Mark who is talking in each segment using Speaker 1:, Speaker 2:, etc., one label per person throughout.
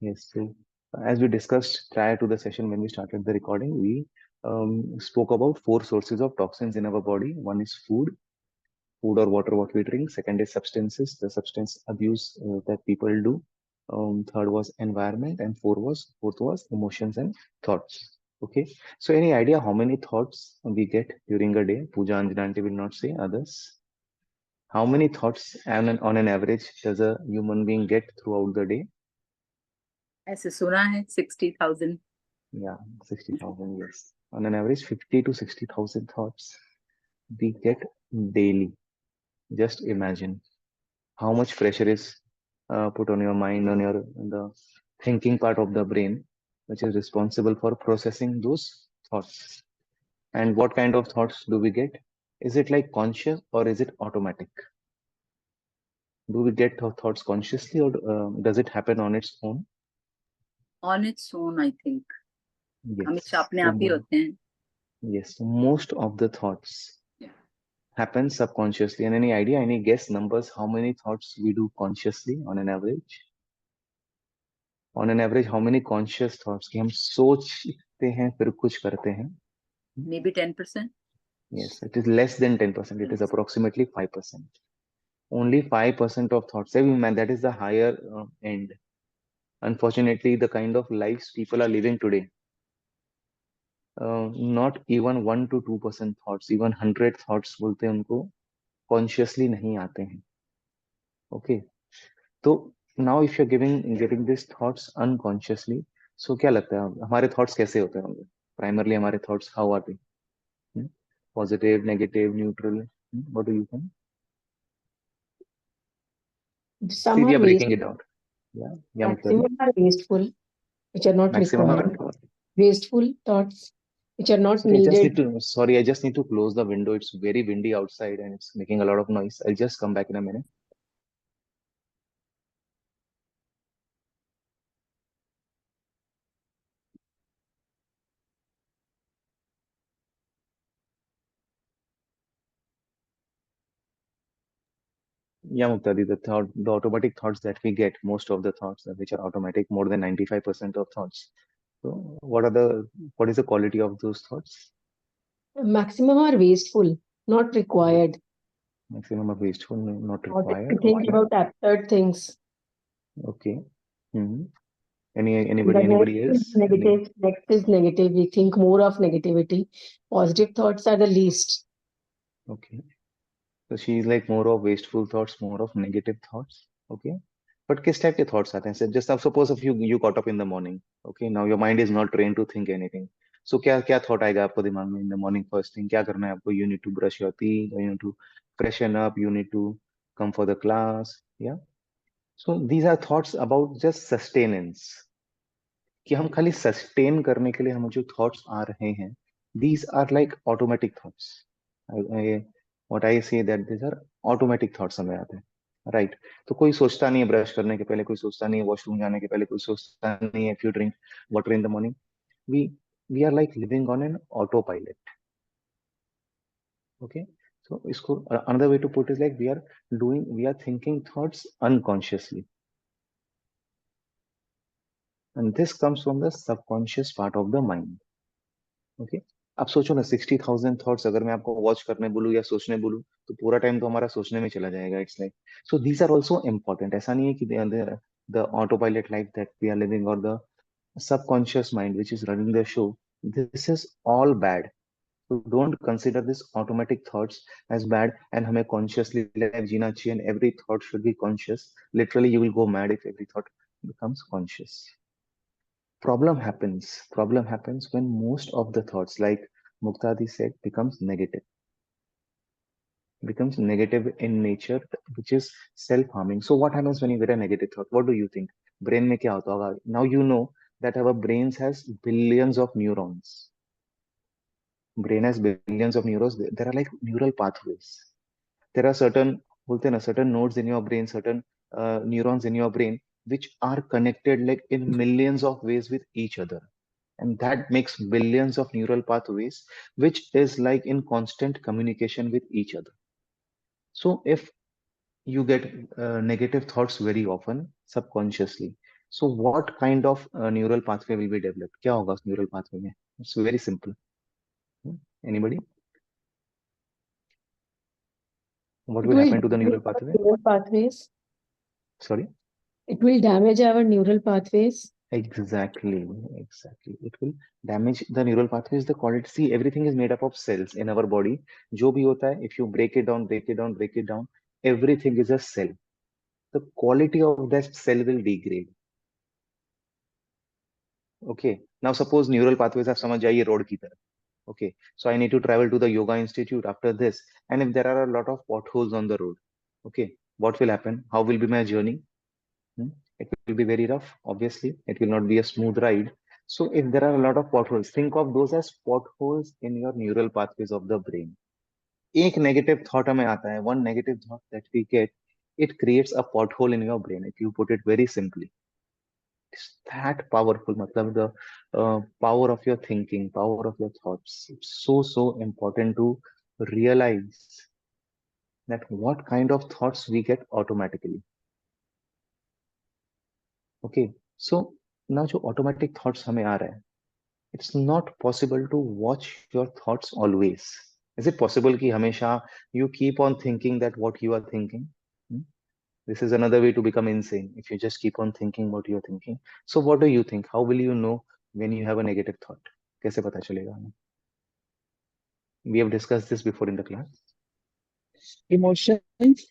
Speaker 1: Yes. So, as we discussed prior to the session when we started the recording, we spoke about four sources of toxins in our body. One is food or water what we drink. Second is substances, the substance abuse that people do. Third was environment, and fourth was emotions and thoughts. Okay. So, any idea how many thoughts we get during a day? Pooja Anjananti will not say others. How many thoughts on an average does a human being get throughout the day?
Speaker 2: ऐसे सुना है 60,000.
Speaker 1: Yeah, 60,000, yes. On an average, 50 to 60,000 thoughts we get daily. Just imagine how much pressure is put on your mind, on your the thinking part of the brain, which is responsible for processing those thoughts. And what kind of thoughts do we get? Is it like conscious or is it automatic? Do we get thoughts consciously or does it happen on its own?
Speaker 2: On its own, I think. हमेशा
Speaker 1: Yes.
Speaker 2: अपने
Speaker 1: So,
Speaker 2: आप ही होते हैं.
Speaker 1: yes, so most of the thoughts happens subconsciously. And any idea, any guess numbers, how many thoughts we do consciously on an average? On an average, how many conscious thoughts कि हम सोचते हैं फिर कुछ करते हैं?
Speaker 2: Maybe 10%.
Speaker 1: Yes, it is less than 10%. It is approximately 5%. Only 5% of thoughts. Every man, that is the higher end. Unfortunately, the kind of lives people are living today, not even 1 to 2% thoughts, even 100 thoughts बोलते हैं उनको consciously नहीं आते हैं. Okay. तो now if you're getting these thoughts unconsciously, so क्या लगता है हमारे thoughts कैसे होते होंगे? Primarily हमारे thoughts how are they? Positive, negative, neutral? What do you think? See,
Speaker 3: Some
Speaker 1: we
Speaker 3: are
Speaker 1: are breaking it out. Yeah, Mukta.
Speaker 3: maximum are wasteful, which are not
Speaker 1: Maximum
Speaker 3: required.
Speaker 1: are.
Speaker 3: Wasteful thoughts, which are not
Speaker 1: Sorry, I just need
Speaker 3: needed.
Speaker 1: to. Sorry, I just need to close the window. It's very windy outside and it's making a lot of noise. I'll just come back in a minute. Yeah, Muktadi, the automatic thoughts that we get, most of the thoughts which are automatic, more than 95% of thoughts. So, what is the quality of those thoughts?
Speaker 3: Maximum are wasteful, not required.
Speaker 1: Maximum of wasteful, not
Speaker 3: Or they
Speaker 1: required.
Speaker 3: think
Speaker 1: Okay,
Speaker 3: about absurd things.
Speaker 1: okay. Hmm.
Speaker 3: The
Speaker 1: Anybody else?
Speaker 3: next is negative. We think more of negativity. Positive thoughts are the least.
Speaker 1: Okay. So she's like more of wasteful thoughts, more of negative thoughts. Okay. But किस type के thoughts आते हैं? So just suppose if you got up in the morning. Okay. Now your mind is not trained to think anything. So क्या thought आएगा आपको दिमाग में in the morning first thing? क्या करना है आपको? You need to brush your teeth. You need to freshen up. You need to come for the class. Yeah. So these are thoughts about just sustenance. कि हम खाली sustain करने के लिए हम जो थॉट्स आ रहे हैं these are like automatic thoughts what I say that these are automatic thoughts हमें आते हैं राइट तो कोई सोचता नहीं है ब्रश करने के पहले कोई सोचता नहीं है वॉशरूम जाने के पहले कोई सोचता नहीं है if you drink water in the morning we we are like living on an autopilot okay so isko another way to put is like we are thinking thoughts unconsciously and this comes from the subconscious part of the mind. Okay आप सोचो ना 60,000 thoughts अगर मैं आपको watch करने बोलूँ या सोचने बोलूँ तो पूरा टाइम तो हमारा सोचने में चला जाएगा it's like so these are also important ऐसा नहीं है कि the autopilot life that we are living और the subconscious mind which is running the show this is all bad so don't consider this automatic thoughts as bad and हमें consciously life जीना चाहिए and every thought should be conscious literally you will go mad if every thought becomes conscious problem happens when most of the thoughts like Muktadi said becomes negative in nature which is self-harming so what happens when you get a negative thought what do you think brain में क्या होता होगा now you know that our brains has billions of neurons brain has billions of neurons there are like neural pathways there are certain बोलते हैं ना certain nodes in your brain certain neurons in your brain which are connected like in millions of ways with each other and that makes billions of neural pathways which is like in constant communication with each other so if you get negative thoughts very often subconsciously So what kind of neural pathway will be developed? क्या होगा उस neural pathway में? It's very simple. Anybody? What
Speaker 3: It
Speaker 1: will
Speaker 3: will
Speaker 1: happen to the
Speaker 3: damage
Speaker 1: neural
Speaker 3: our
Speaker 1: pathway?
Speaker 3: neural pathways.
Speaker 1: Sorry?
Speaker 3: It will damage our neural pathways.
Speaker 1: Exactly, exactly. It will damage the neural pathways. The quality, see, everything is made up of cells in our body. जो भी होता है, if you break it down, break it down, break it down, everything is a cell. The quality of that cell will degrade. Okay. Now suppose neural pathways आप समझ जाइए road की तरह. Okay. So I need to travel to the yoga institute after this. And if there are a lot of potholes on the road, okay, what will happen? How will be my journey? Hmm? It will be very rough, obviously. It will not be a smooth ride. So if there are a lot of potholes, think of those as potholes in your neural pathways of the brain. एक negative thought हमें आता है, one negative thought that we get, it creates a pothole in your brain. If you put it very simply, it's that powerful. मतलब the power of your thinking, power of your thoughts. It's so important to realize that what kind of thoughts we get automatically. Okay, so now जो automatic thoughts हमें आ रहा है, it's not possible to watch your thoughts always. Is it possible कि हमेशा you keep on thinking that what you are thinking? Hmm? This is another way to become insane if you just keep on thinking what you are thinking. So what do you think? How will you know when you have a negative thought? कैसे पता चलेगा हमें? We have discussed this before in the class.
Speaker 4: Emotions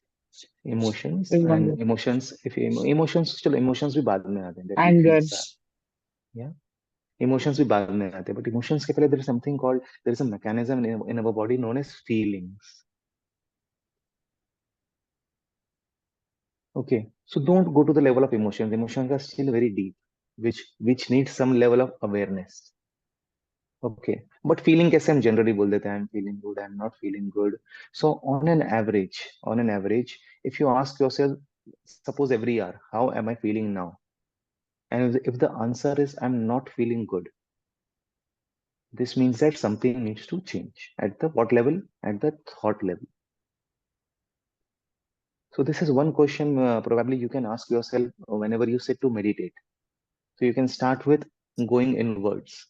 Speaker 1: Emotions
Speaker 4: is one.
Speaker 1: and emotions. If emotions, चलो emotions भी बाद में आते हैं. That we feel
Speaker 4: Anger.
Speaker 1: sad. Yeah. Emotions भी बाद में आते हैं. But emotions के पहले there is something called, there is a mechanism in our body known as feelings. Okay. So don't go to the level of emotions. Emotions are still very deep, which needs some level of awareness. Okay. But feeling कैसे हम generally बोल देते हैं, I'm feeling good, I'm not feeling good. So on an average, if you ask yourself, suppose every hour, how am I feeling now? And if the answer is I'm not feeling good, this means that something needs to change. At the what level? At the thought level. So this is one question probably you can ask yourself whenever you sit to meditate. So you can start with going inwards.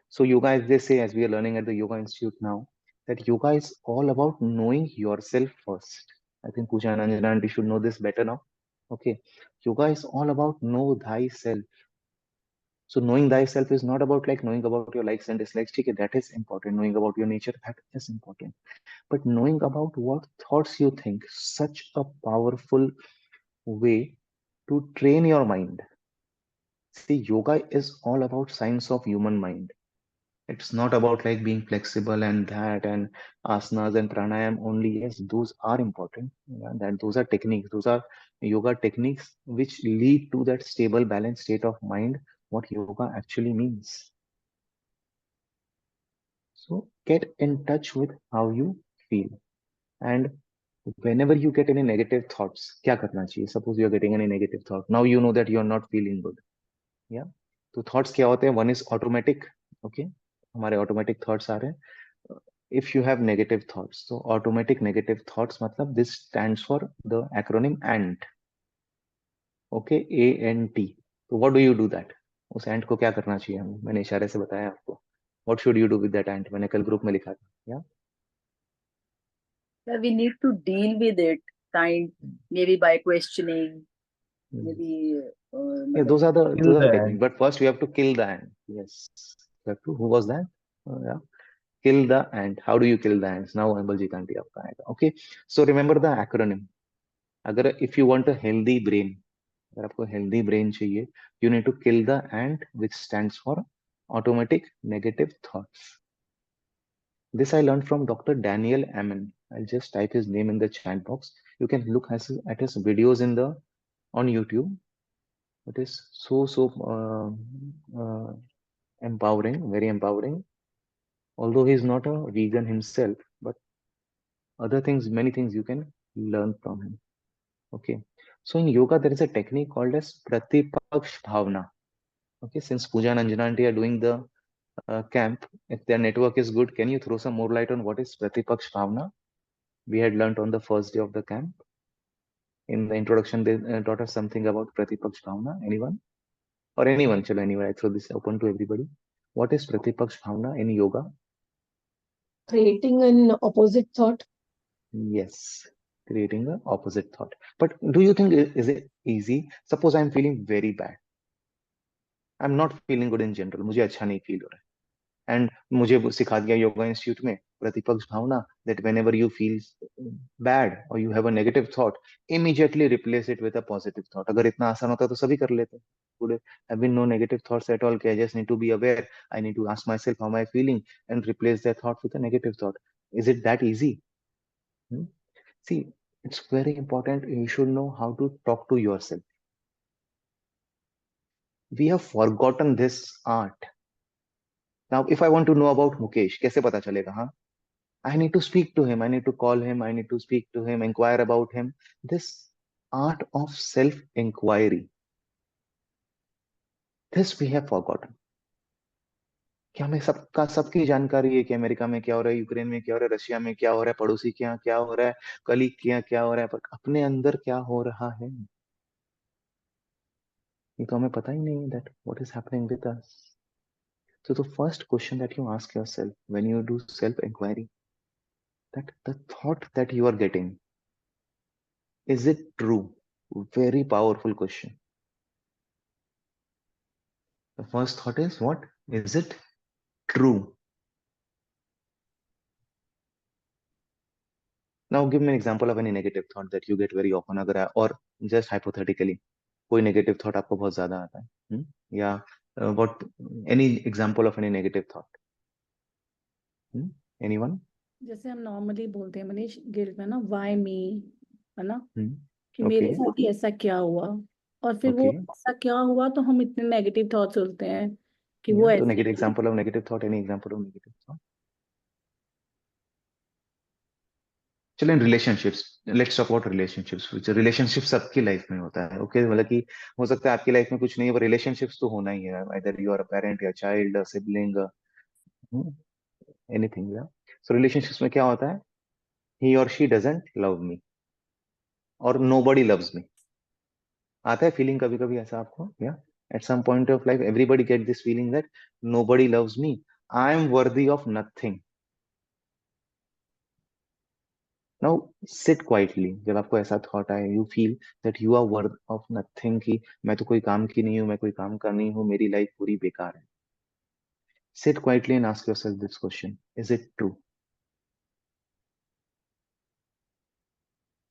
Speaker 1: So yoga, as they say, as we are learning at the Yoga Institute now, that yoga is all about knowing yourself first. I think Pooja and Anjana aunty should know this better now. Okay. Yoga is all about know thyself. So knowing thyself is not about like knowing about your likes and dislikes. Okay, that is important. Knowing about your nature, that is important. But knowing about what thoughts you think, such a powerful way to train your mind. See, yoga is all about science of human mind. It's not about like being flexible and that and asanas and pranayam only. Yes, those are important. Yeah, that those are techniques. Those are yoga techniques which lead to that stable, balanced state of mind. What yoga actually means. So get in touch with how you feel. And whenever you get any negative thoughts, क्या करना चाहिए? Suppose you are getting any negative thought. Now you know that you are not feeling good. Yeah. तो thoughts क्या होते हैं? One is automatic. Okay. हमारे automatic thoughts आ रहे हैं. If you have negative thoughts, so automatic negative thoughts मतलब this stands for the acronym ANT. Okay, ANT. So what do you do that? उस ANT को क्या करना चाहिए हमें? मैंने इशारे से बताया आपको. What should you do with that ANT? मैंने कल ग्रुप में लिखा था. Yeah.
Speaker 2: Yeah, we need to deal with it, kind maybe by questioning, maybe
Speaker 1: Yeah,
Speaker 2: मतलब
Speaker 1: those are the
Speaker 4: Kill the
Speaker 1: technique. But first, we have to kill the ant. Yes, you have to. Who was that? Yeah, kill the ant. How do you kill the ants? Now, Ambaljeet aunty आपका आएगा. Okay. So remember the acronym. अगर if you want a healthy brain, अगर आपको healthy brain चाहिए, you need to kill the ant, which stands for automatic negative thoughts. This I learned from Dr. Daniel Amen. I'll just type his name in the chat box. You can look at his videos in the on YouTube. It is uh, empowering, very empowering. Although he's not a vegan himself, but other things, many things you can learn from him. Okay. So in yoga, there is a technique called as Pratipaksh Bhavana. Okay. Since Pooja and Anjana aunty are doing the camp, if their network is good, can you throw some more light on what is Pratipaksh Bhavana? We had learned on the first day of the camp. In the introduction, they taught us something about Pratipaksh Bhavana. Anyone? or anyone, chalo, anyone, I throw this open to everybody. What is Pratipaksh Bhavna in yoga?
Speaker 3: Creating an opposite thought.
Speaker 1: Yes, creating the opposite thought. But do you think is it easy? Suppose I'm feeling very bad. I'm not feeling good in general. मुझे अच्छा नहीं feel हो रहा है. And मुझे वो सिखा दिया योगा इंस्टीट्यूट में प्रतिपक्ष भावना that whenever you feel bad or you have a negative thought, immediately replace it with a positive thought. अगर इतना आसान होता तो सभी कर लेते. Would have been no negative thoughts at all. I just need to be aware. I need to ask myself how am I feeling and replace that thought with a negative thought. Is it that easy? Hmm? See, it's very important. You should know how to talk to yourself. We have forgotten this art. Now, if I want to know about Mukesh, कैसे पता चलेगा? हाँ, I need to speak to him. I need to call him. I need to speak to him, inquire about him. This art of self-inquiry, this we have forgotten. कि हमें सबका सबकी जानकारी है कि अमेरिका में क्या हो रहा है, यूक्रेन में क्या हो रहा है, रशिया में क्या हो रहा है, पड़ोसी के यहाँ क्या हो रहा है, कलीग के यहाँ क्या हो रहा है, पर अपने अंदर क्या हो रहा है ये तो हमें पता ही नहीं है. That what is happening with us. So the first question that you ask yourself when you do self-inquiry, that the thought that you are getting, is it true? Very powerful question. The first thought is what? Is it true? Now give me an example of any negative thought that you get very often, अगर or just hypothetically कोई negative thought आपको बहुत ज्यादा आता है, या what any example of any negative thought? Anyone?
Speaker 2: जैसे हम नॉर्मली बोलते हैं मनीष गिल्ट में ना, व्हाई मी, है ना, कि
Speaker 1: Okay.
Speaker 2: मेरे साथ ही ऐसा क्या हुआ, और फिर वो
Speaker 1: Okay.
Speaker 2: ऐसा क्या हुआ तो हम इतने नेगेटिव थॉट सोचते हैं कि वो
Speaker 1: Yeah. So
Speaker 2: ऐसे
Speaker 1: negative example of negative thought. Any example of negative thought? चलो in relationships, let's talk about relationships. Relationship सबकी लाइफ में होता है. ओके, मतलब कि हो सकता है आपकी लाइफ में कुछ नहीं है पर रिलेशनशिप्स तो होना ही है. Either you are a parent या चाइल्ड, सिबलिंग, एनीथिंग. या सो रिलेशनशिप्स में क्या होता है? ही और शी डजंट लव मी और नोबडी लव्स मी. आता है फीलिंग कभी कभी ऐसा आपको? या at some point of life everybody get this feeling that nobody loves me, I am worthy of nothing. Now sit quietly. जब आपको ऐसा थॉट आए, you feel that you are worth of nothing, कि मैं तो कोई काम की नहीं हूं, मैं कोई काम का नहीं हूं, मेरी लाइफ पूरी बेकार है. Sit quietly and ask yourself this question, is it true?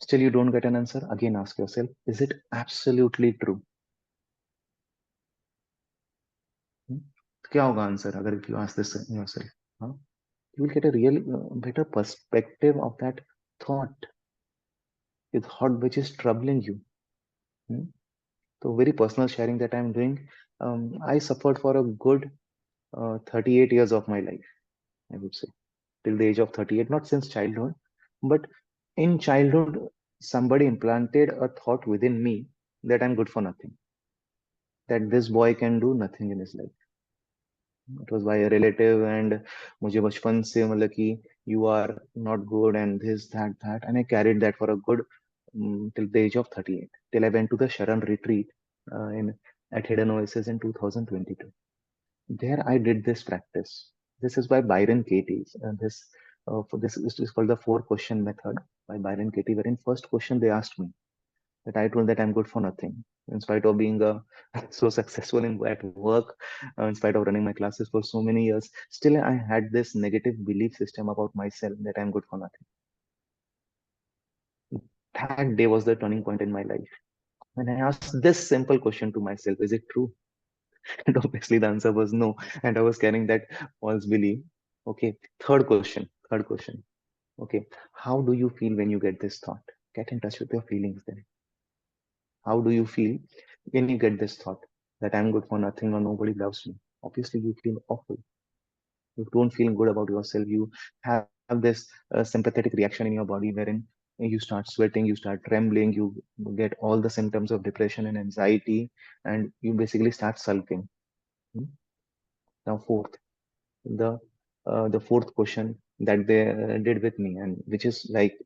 Speaker 1: Still you don't get an answer, again ask yourself, is it absolutely true? तो क्या होगा आंसर अगर if you ask this yourself? हाँ, you will get a real better perspective of that thought, the thought which is troubling you. So very personal sharing that I'm doing. I suffered for a good 38 years of my life, I would say, till the age of 38, not since childhood, but in childhood, somebody implanted a thought within me that I'm good for nothing, that this boy can do nothing in his life. It was by a relative, and मुझे बचपन से मतलब कि you are not good and this that, and I carried that for a good till the age of 38, till I went to the Sharan retreat in at Hidden Oasis in 2022. There I did this practice. This is by Byron Katie. This is called the 4 question method by Byron Katie, wherein first question they asked me that I told that I'm good for nothing. In spite of being so successful at work, in spite of running my classes for so many years, still I had this negative belief system about myself that I'm good for nothing. That day was the turning point in my life. When I asked this simple question to myself, is it true? And obviously the answer was no. And I was carrying that false belief. Okay. Third question. Third question. Okay. How do you feel when you get this thought? Get in touch with your feelings then. How do you feel when you get this thought that I'm good for nothing or nobody loves me? Obviously, you feel awful. You don't feel good about yourself. You have this sympathetic reaction in your body wherein you start sweating, you start trembling, you get all the symptoms of depression and anxiety, and you basically start sulking. Hmm? Now, the fourth question that they did with me, and which is like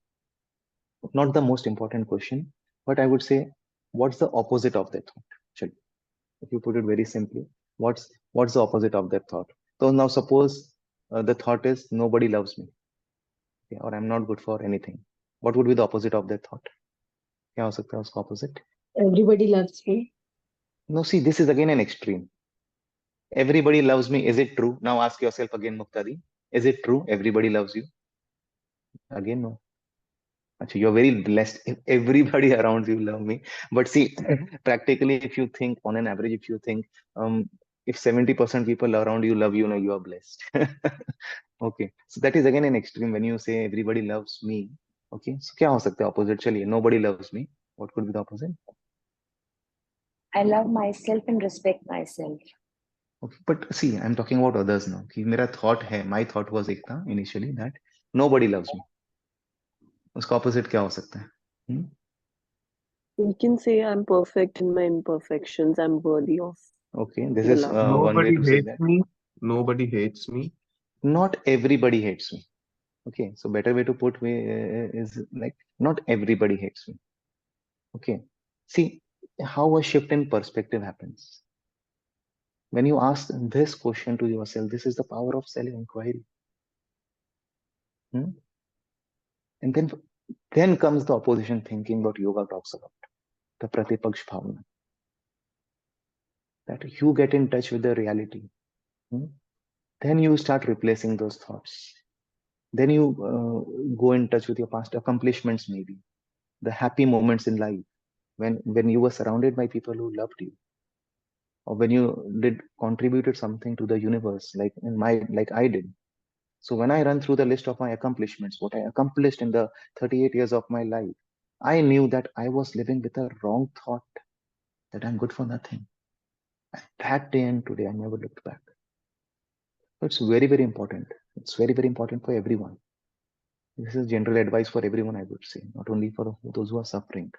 Speaker 1: not the most important question, but I would say, what's the opposite of that thought? Actually, If you put it very simply, what's the opposite of that thought? So now suppose the thought is nobody loves me, okay, or I'm not good for anything. What would be the opposite of that thought? क्या हो सकता है उसका opposite?
Speaker 3: Everybody loves me.
Speaker 1: No, see, this is again an extreme. Everybody loves me. Is it true? Now ask yourself again, Muktadi. Is it true? Everybody loves you? Again, no. Actually, you're very blessed if everybody around you love me. But see, practically, if you think on an average, if you think if 70% people around you love you, no, you are blessed. Okay. So that is again an extreme when you say everybody loves me. Okay. So क्या हो सकता है opposite? चलिए, nobody loves me. What could be the opposite?
Speaker 4: I love myself and respect myself.
Speaker 1: Okay. But see, I'm talking about others now. कि मेरा thought है, my thought was एक था initially that nobody loves me. उसका opposite क्या हो सकता है? Hmm?
Speaker 5: We can say I'm perfect in my imperfections. I'm worthy of
Speaker 1: Okay. This
Speaker 5: the
Speaker 1: is
Speaker 5: love.
Speaker 1: one way
Speaker 6: Nobody
Speaker 1: to say
Speaker 6: hates
Speaker 1: that.
Speaker 6: me. Nobody hates me.
Speaker 1: Not everybody hates me. Okay. So better way to put way is like not everybody hates me. Okay. See how a shift in perspective happens. When you ask this question to yourself, this is the power of self-inquiry. Hmm? And then comes the opposition thinking what yoga talks about, the pratipaksh bhavana, that you get in touch with the reality. Hmm? Then you start replacing those thoughts. Then you go in touch with your past accomplishments, maybe the happy moments in life when you were surrounded by people who loved you, or when you did contributed something to the universe, like I did. So when I run through the list of my accomplishments, what I accomplished in the 38 years of my life, I knew that I was living with a wrong thought that I'm good for nothing. And that day and today, I never looked back. So it's very, very important. It's very, very important for everyone. This is general advice for everyone, I would say, not only for those who are suffering.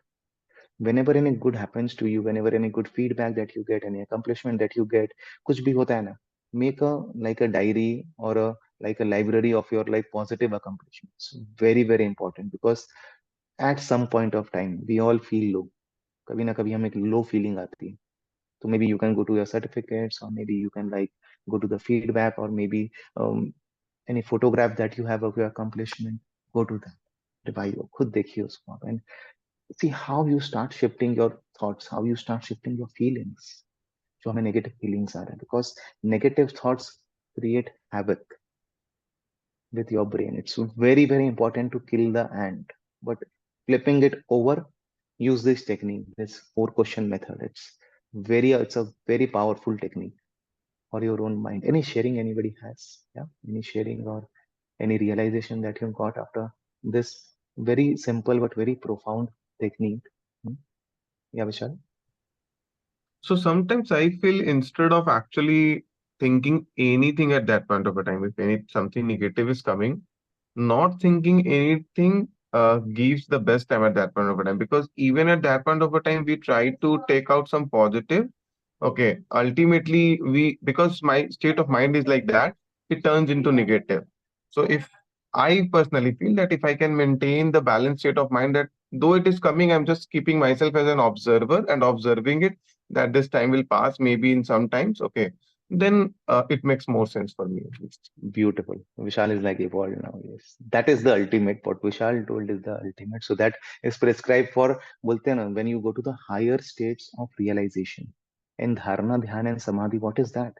Speaker 1: Whenever any good happens to you, whenever any good feedback that you get, any accomplishment that you get, कुछ भी होता है ना, make a like a diary or a like a library of your like positive accomplishments. Very, very important because at some point of time we all feel low. कभी ना कभी हमें एक low feeling आती है. So maybe you can go to your certificates, or maybe you can like go to the feedback, or maybe any photograph that you have of your accomplishment. Go to that. Revive खुद देखिए उसको and see how you start shifting your thoughts, how you start shifting your feelings. जो हमें negative feelings आ रहे हैं because negative thoughts create havoc with your brain. It's very, very important to kill the ant, but flipping it over, use this technique, this 4 question method. It's a very powerful technique for your own mind. Any sharing anybody has? Yeah, any sharing or any realization that you got after this very simple but very profound technique? Hmm? Yeah, Vishal.
Speaker 6: So sometimes I feel instead of actually thinking anything at that point of a time, if any something negative is coming, not thinking anything gives the best time at that point of a time, because even at that point of a time we try to take out some positive. Okay, ultimately we, because my state of mind is like that, it turns into negative. So if I personally feel that if I can maintain the balanced state of mind, that though it is coming, I'm just keeping myself as an observer and observing it, that this time will pass maybe in some times. Okay, then it makes more sense for me at least.
Speaker 1: Beautiful. Vishal is like evolved now. Yes, that is the ultimate. What Vishal told is the ultimate. So that is prescribed for बोलते हैं ना, when you go to the higher states of realization. In dharana, dhyan, and samadhi, what is that?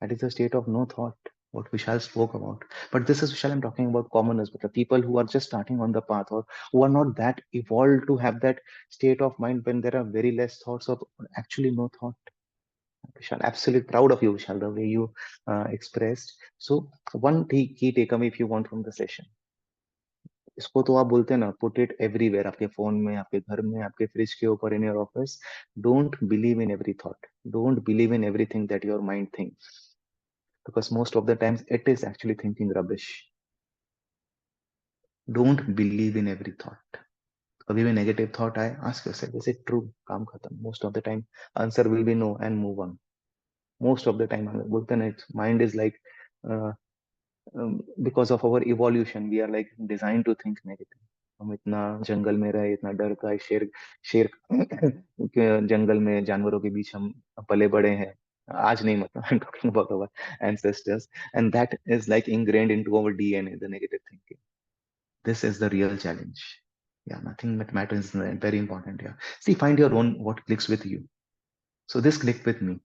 Speaker 1: That is a state of no thought. What Vishal spoke about. But this is Vishal. I'm talking about commoners, but the people who are just starting on the path, or who are not that evolved to have that state of mind when there are very less thoughts, or actually no thought. Vishal, absolutely proud of you, Vishal, the way you expressed. So one key takeaway if you want from the session. इसको तो आप बोलते हैं ना, put it everywhere, आपके phone में, आपके घर में, आपके फ्रिज के ऊपर, in your office. Don't believe in every thought. Don't believe in everything that your mind thinks, because most of the times it is actually thinking rubbish. Don't believe in every thought. कभी भी negative thought आए, ask yourself, is it true? काम खत्म. Most of the time answer will be no, and move on. Most of the time बोलते हैं ना, mind is like uh, because of our evolution, we are like designed to think negative. हम इतना जंगल में रहे, इतना डर का शेर शेर के जंगल में जानवरों के बीच हम पले बड़े हैं। आज नहीं, मतलब I'm talking about our ancestors, and that is like ingrained into our DNA, the negative thinking. This is the real challenge. Yeah, nothing that matters is very important. Yeah, see, find your own what clicks with you. So this clicked with me.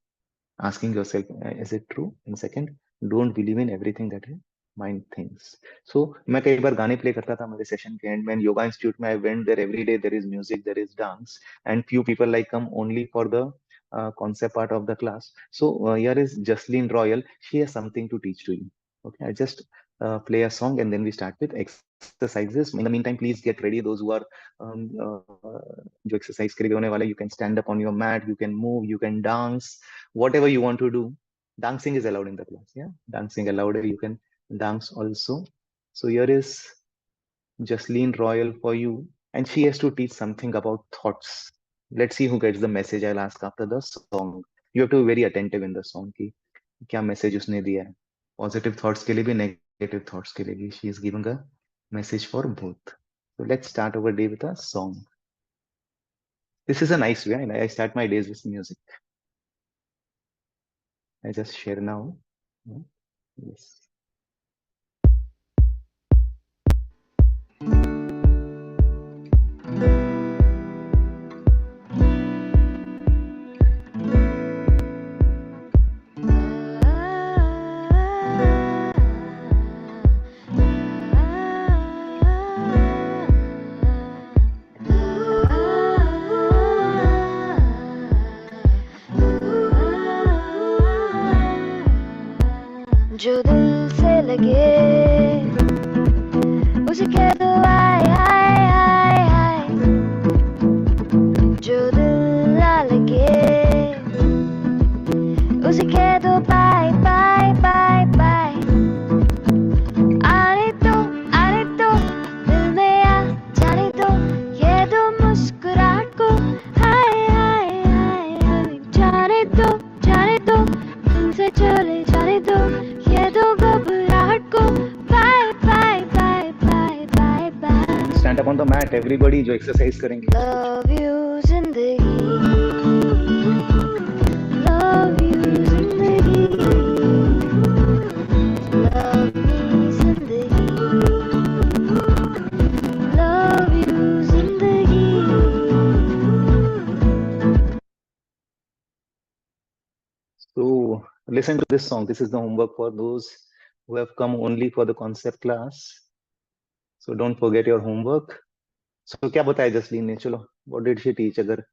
Speaker 1: Asking yourself, is it true? And second, don't believe in everything that your mind thinks. So मैं कई बार गाने play करता था मेरे session के and में yoga institute में। I went there every day, there is music, there is dance, and few people like come only for the concept part of the class. So here is Jaslyn Royal. She has something to teach to you. Okay, I just play a song and then we start with exercises. In the meantime, please get ready. Those who are जो exercise के लिए होने वाले, you can stand up on your mat, you can move, you can dance, whatever you want to do. Dancing is allowed in the class. Yeah, dancing allowed. You can dance also. So here is Jaslyn Royal for you, and she has to teach something about thoughts. Let's see who gets the message. I'll ask after the song. You have to be very attentive in the song कि क्या message उसने दिया है. Positive thoughts के लिए भी, negative thoughts के लिए भी. She is giving a message for both. So let's start our day with a song. This is a nice way. I start my days with music. I just share now. Yes.
Speaker 7: जो दिल से लगे उसे कह दो आए आए आए आए, जो दिल ना लगे उसे कह दो बाय बाय बाय बाय। आने दो दिल में आ जाने दो, ये दो मुस्कुराहट को हाय हाय हाय हाय। जाने दो दिल से चले जाने दो, ये दो घबराहट को bye bye bye bye bye bye.
Speaker 1: Stand up on the mat, everybody जो exercise करेंगे.
Speaker 7: Love you जिंदगी, love you जिंदगी, love me जिंदगी, love you जिंदगी।
Speaker 1: So listen to this song. This is the homework for those who have come only for the concept class. So don't forget your homework. So क्या बताया जसलीन ने? चलो, what did she teach? अगर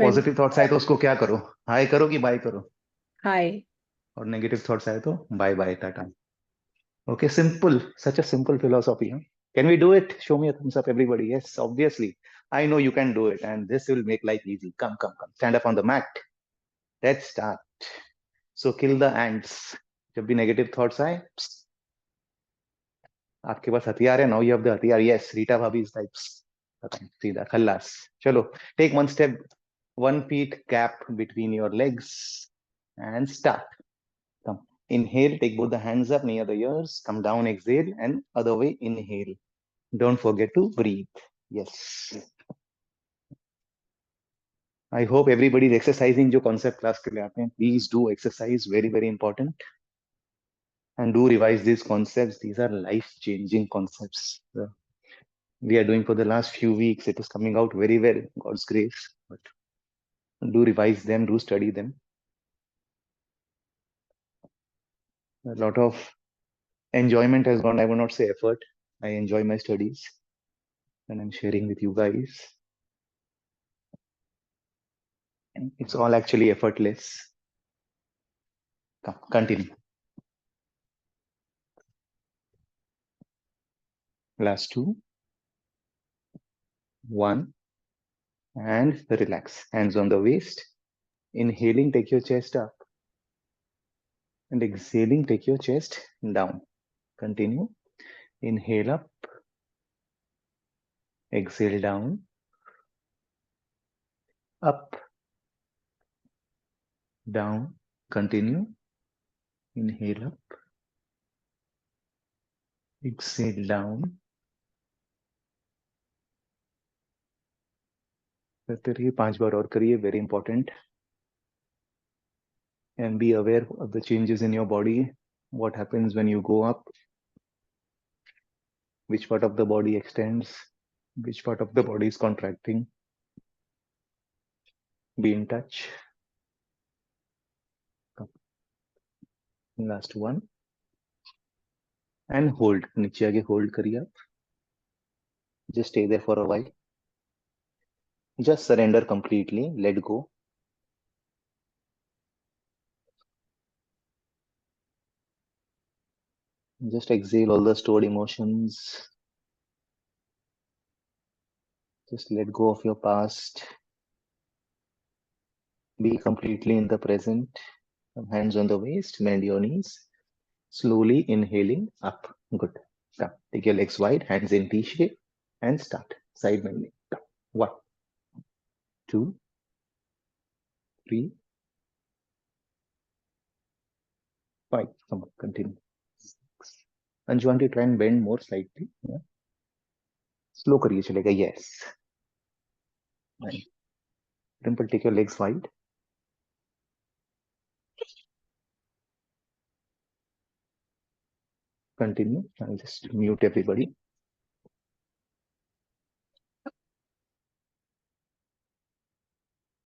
Speaker 1: positive thoughts आए तो उसको क्या करो? हाय करो कि बाय करो?
Speaker 2: Hi.
Speaker 1: और नेगेटिव थॉट्स आए तो bye bye, tata. Okay, simple. Such a simple philosophy. Huh? Can we do it? Show me a thumbs up, everybody. Yes, obviously. I know you can do it, and this will make life easy. Come. Stand up on the mat. Let's start. So kill the ants. जब भी negative thoughts आए, आपके पास हथियार है. Now you have the हथियार. Yes, Rita bhabhi is types. सीधा खल्लास. चलो, take one step, 1 feet gap between your legs, and start. Come. Inhale, take both the hands up near the ears. Come down, exhale, and other way, inhale. Don't forget to breathe. Yes. I hope everybody is exercising जो concept class के लिए आते हैं. Please do exercise. Very, very important. And do revise these concepts. These are life-changing concepts. We are doing for the last few weeks. It is coming out very well, God's grace. But do revise them, do study them. A lot of enjoyment has gone. I will not say effort. I enjoy my studies, and I'm sharing with you guys. It's all actually effortless. Come, continue. Last two. 1. And relax. Hands on the waist. Inhaling, take your chest up. And exhaling, take your chest down. Continue. Inhale up. Exhale down. Up. Down. Continue. Inhale up. Exhale down. करते रहिए 5 बार और करिए, very important. And be aware of the changes in your body. What happens when you go up? Which part of the body extends? Which part of the body is contracting? Be in touch. Last one. And hold. नीचे आगे hold करिए आप. Just stay there for a while. Just surrender completely. Let go. Just exhale all the stored emotions. Just let go of your past. Be completely in the present. Hands on the waist, bend your knees. Slowly inhaling up. Good. Come. Take your legs wide, hands in T shape, and start. Side bending. Come. 1, 2, 3, 5. Come on, continue. 6. And you want to try and bend more slightly. Yeah. Slow करिए चलेगा. Yes. 9. Dimple, take your legs wide. Continue. I'll just mute everybody.